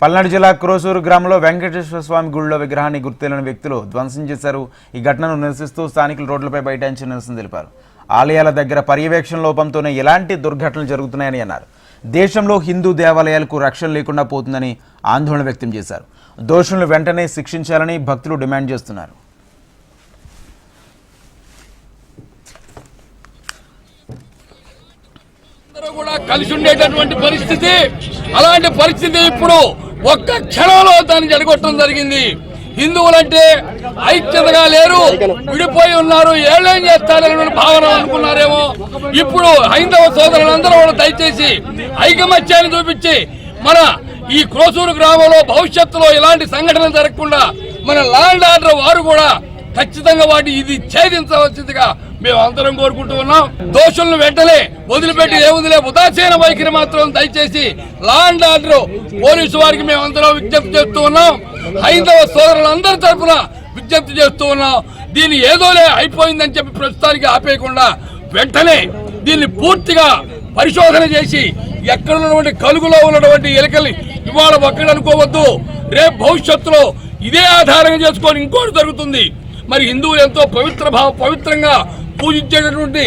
పల్నాడు జిల్లా క్రోసూరు గ్రామంలో వెంకటేశ్వర స్వామి గుడిలో విగ్రహాన్ని గుర్తులేని వ్యక్తులు ధ్వంసం చేశారు. ఈ ఘటనను నిరసిస్తూ స్థానికులు రోడ్లపై బైఠాయించి నిరసన తెలిపారు. ఆలయాల దగ్గర పర్యవేక్షణ లోపంతోనే ఇలాంటి దుర్ఘటనలు జరుగుతున్నాయని అన్నారు. దేశంలో హిందూ దేవాలయాలకు రక్షణ లేకుండా పోతుందని ఆందోళన వ్యక్తం చేశారు. దోషులను వెంటనే శిక్షించాలని భక్తులు డిమాండ్ చేస్తున్నారు. కలిసి ఉండేటటువంటి పరిస్థితి, అలాంటి పరిస్థితి ఇప్పుడు ఒక్క క్షణంలో దాన్ని జడగొట్టడం జరిగింది. హిందువులంటే ఐక్యతగా లేరు, విడిపోయి ఉన్నారు, ఏళ్ళేం చేస్తారనే భావన అనుకున్నారేమో. ఇప్పుడు హైందవ సోదరులందరూ కూడా దయచేసి ఐకమత్యాన్ని చూపించి మన ఈ క్రోసూరు గ్రామంలో భవిష్యత్తులో ఇలాంటి సంఘటనలు జరగకుండా మన ల్యాండ్ ఆర్డర్ వారు కూడా ఖచ్చితంగా వాటి ఇది ఛేదించవలసిందిగా మేము అందరం కోరుకుంటూ ఉన్నాం. దోషులను వెంటనే వదిలిపెట్టి ఏముందిలే ఉదాసీన వైఖరి మాత్రం దయచేసి ల్యాండ్ ఆర్డర్ పోలీసు వారికి మేము అందరం విజ్ఞప్తి చేస్తూ ఉన్నాం. హైందవ సోదరులందరి తరఫున విజ్ఞప్తి చేస్తూ ఉన్నాం. దీన్ని ఏదోలే అయిపోయిందని చెప్పి ప్రస్తుతానికి ఆపేయకుండా వెంటనే దీన్ని పూర్తిగా పరిశోధన చేసి ఎక్కడ ఉన్నటువంటి కలుగులో ఉన్నటువంటి ఎలుకల్ని ఇవాళ ఒక్కడు అనుకోవద్దు, రేపు భవిష్యత్తులో ఇదే ఆధారంగా చేసుకొని ఇంకోటి జరుగుతుంది. మరి హిందువులు ఎంతో పవిత్రంగా పూజించేటటువంటి